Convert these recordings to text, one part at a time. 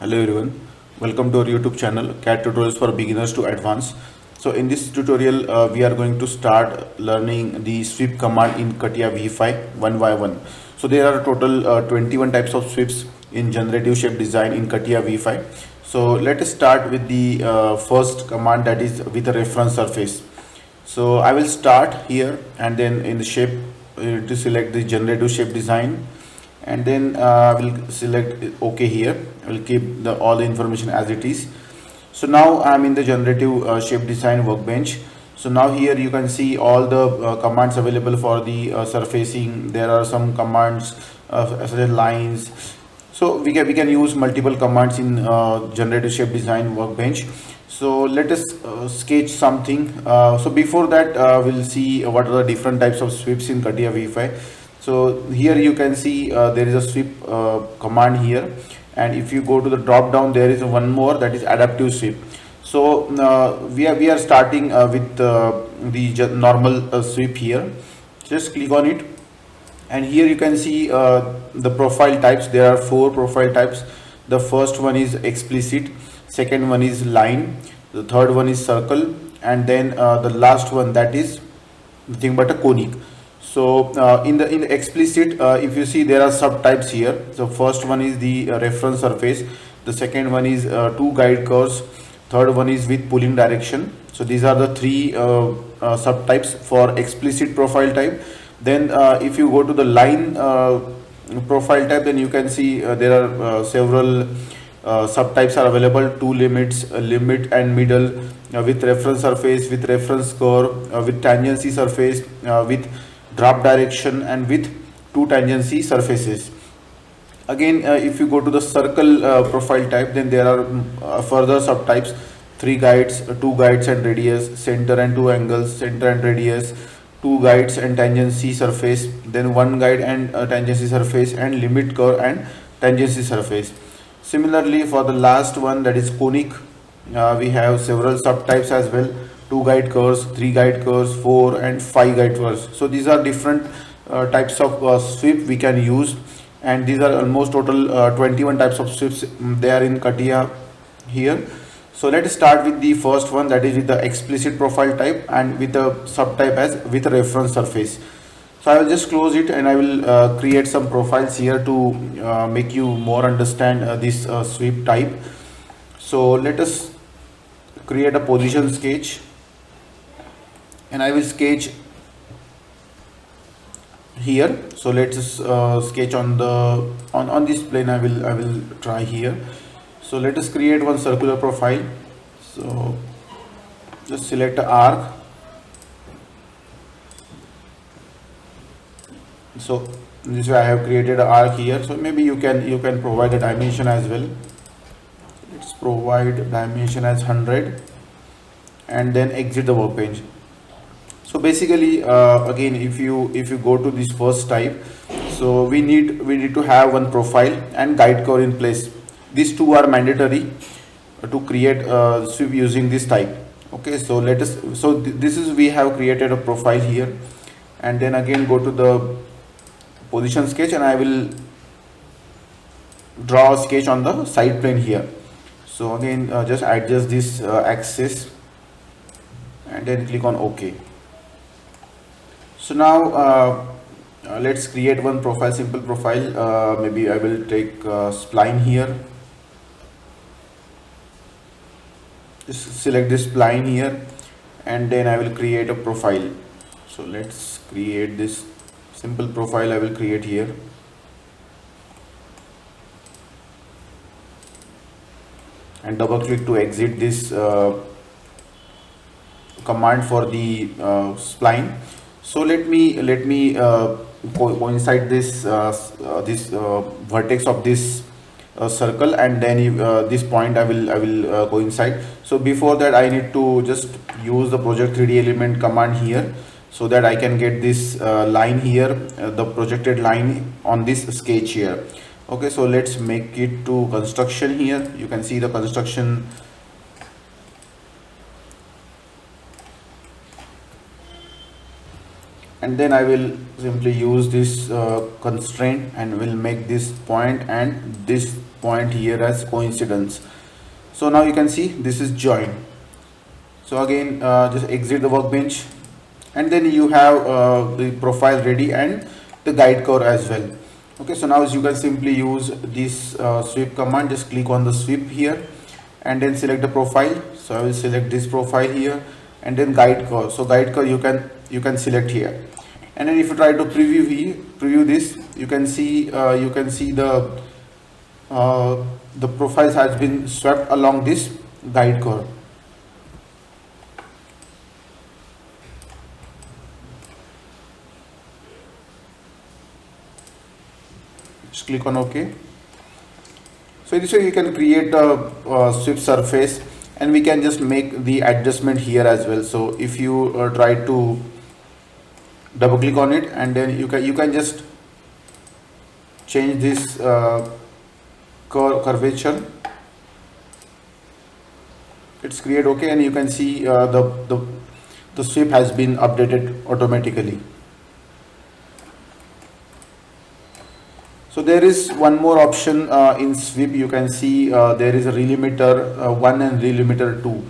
Hello everyone, welcome to our YouTube channel CAT tutorials for beginners to advanced. So in this tutorial we are going to start learning the sweep command in CATIA V5 one by one. So there are total 21 types of sweeps in generative shape design in CATIA V5. So let us start with the first command, that is with a reference surface. So I will start here, and then in the shape to select the generative shape design, and then I will select OK here. I will keep all the information as it is. So now I am in the generative shape design workbench. So now here you can see all the commands available for the surfacing. There are some commands such as lines. So we can use multiple commands in generative shape design workbench. So let us sketch something. So before that we'll see what are the different types of sweeps in CATIA V5. So here you can see there is a sweep command here, and if you go to the drop down, there is one more, that is adaptive sweep. So we are starting with the normal sweep here. Just click on it, and here you can see the profile types. There are 4 profile types. The first one is explicit, second one is line, the third one is circle, and then the last one, that is nothing but a conic. So in the explicit, if you see, there are subtypes here. So first one is the reference surface, the second one is 2 guide curves, third one is with pulling direction. So these are the 3 subtypes for explicit profile type. Then if you go to the line profile type, then you can see there are several subtypes are available: 2 limits, limit and middle, with reference surface, with reference curve, with tangency surface, with drop direction, and with 2 tangency surfaces. Again, if you go to the circle profile type, then there are further subtypes: 3 guides, 2 guides and radius, center and 2 angles, center and radius, 2 guides and tangency surface, then 1 guide and tangency surface, and limit curve and tangency surface. Similarly, for the last one, that is conic, we have several subtypes as well: 2 guide curves, 3 guide curves, 4 and 5 guide curves. So these are different types of sweep we can use, and these are almost total 21 types of sweeps they are in CATIA here. So let us start with the first one, that is with the explicit profile type and with the subtype as with a reference surface. So I will just close it, and I will create some profiles here to make you more understand this sweep type. So let us create a position sketch, and I will sketch here. So let's sketch on the on this plane. I will try here. So let us create one circular profile. So just select an arc. So this way I have created an arc here. So maybe you can provide a dimension as well. Let's provide dimension as 100, and then exit the workbench. So basically again, if you go to this first type, so we need to have one profile and guide curve in place. These two are mandatory to create sweep using this type. Okay, so let us, so this is, we have created a profile here, and then again go to the position sketch, and I will draw a sketch on the side plane here. So again just adjust this axis, and then click on OK. So now let's create one profile, simple profile. Maybe I will take spline here. Just select this spline here, and then I will create a profile. So let's create this simple profile. I will create here. And double click to exit this command for the spline. So let me coincide this vertex of this circle, and then this point I will coincide. So before that, I need to just use the project 3D element command here, so that I can get this line here, the projected line on this sketch here. Okay, so let's make it to construction here. You can see the construction. and then I will simply use this constraint and will make this point and this point here as coincidence. So now you can see this is join. So again just exit the workbench, and then you have the profile ready and the guide curve as well. Okay, so now you can simply use this sweep command. Just click on the sweep here and then select the profile. So I will select this profile here, and then guide curve. So guide curve you can select here, and then if you try to preview this, you can see the profile has been swept along this guide curve. Just click on OK. So this way you can create a sweep surface, and we can just make the adjustment here as well. So if you try to double click on it, and then you can just change this curvature. It's create OK, and you can see the sweep has been updated automatically. So there is one more option in sweep. You can see there is a relimiter 1 and relimiter 2.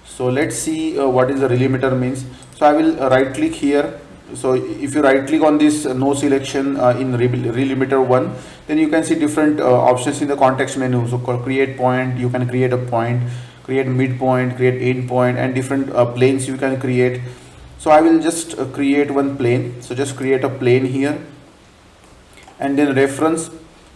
So let's see what is the relimiter means. So I will right click here. So if you right click on this no selection in relimiter 1, then you can see different options in the context menu. So create point, you can create a point, create midpoint, create end point, and different planes you can create. So I will just create one plane. So just create a plane here, and then reference,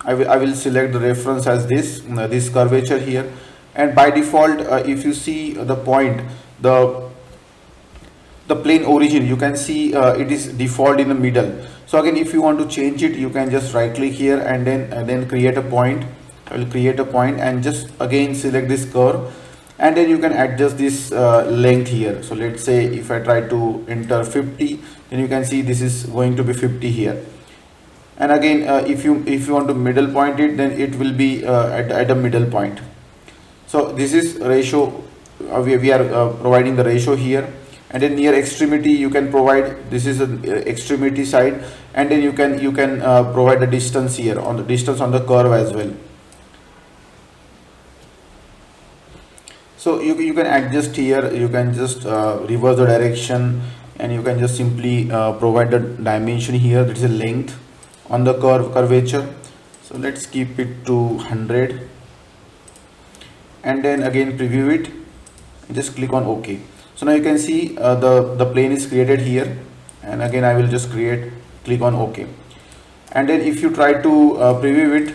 I will select the reference as this curvature here, and by default if you see the point, the plane origin, you can see it is default in the middle. So again, if you want to change it, you can just right click here and then create a point. I will create a point and just again select this curve, and then you can adjust this length here. So let's say if I try to enter 50, then you can see this is going to be 50 here. And again if you want to middle point it, then it will be at a middle point. So this is ratio, we are providing the ratio here, and then near extremity you can provide, this is an extremity side, and then you can provide the distance here, on the distance on the curve as well. So you can adjust here, you can just reverse the direction, and you can just simply provide the dimension here, that is a length on the curvature. So let's keep it to 100, and then again preview it and just click on OK. So now you can see the plane is created here, and again I will just click on OK, and then if you try to preview it,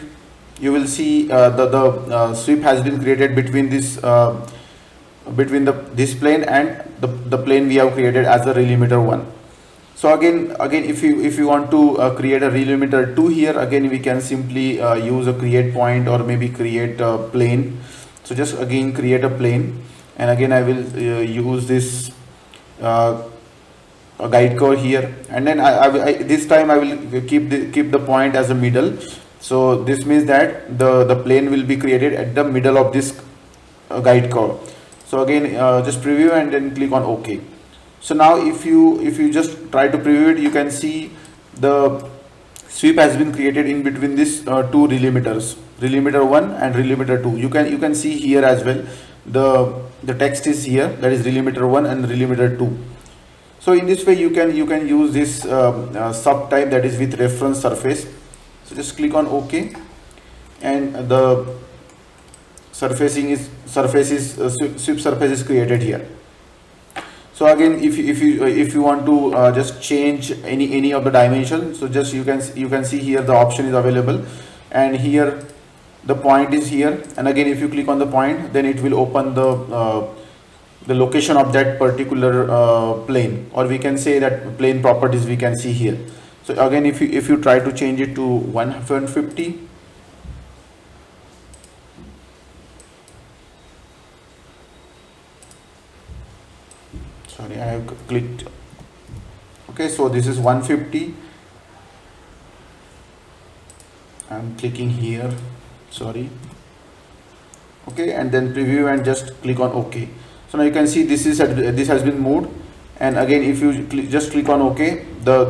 you will see the sweep has been created between this this plane and the plane we have created as a relimiter 1. So again if you want to create a relimiter 2 here, again we can simply use a create point or maybe create a plane. So just again create a plane, and again I will use this a guide curve here, and then this time I will keep the point as a middle. So this means that the plane will be created at the middle of this guide curve. So again just preview and then click on OK. So now if you just try to preview it, you can see the sweep has been created in between these two relimiters, relimiter 1 and relimiter 2. You can see here as well the text is here, that is relimiter 1 and relimiter 2. So in this way you can use this subtype, that is with reference surface. So just click on OK, and the sweep surface is created here. So again if you want to just change any of the dimension, so just you can see here the option is available, and here the point is here, and again if you click on the point, then it will open the location of that particular plane, or we can say that plane properties we can see here. So again if you try to change it to 150, sorry, I have clicked. Okay, so this is 150. I'm clicking here, sorry. Okay, and then preview and just click on OK. So now you can see this has been moved, and again if you just click on OK, the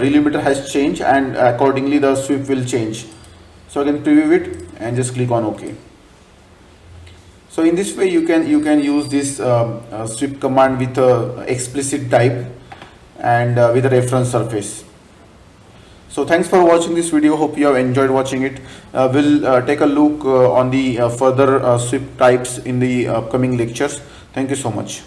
relimiter has changed, and accordingly the sweep will change. So again preview it and just click on OK. So in this way you can use this sweep command with a explicit type and with a reference surface. So thanks for watching this video. Hope you have enjoyed watching it. We'll take a look on the further sweep types in the upcoming lectures. Thank you so much.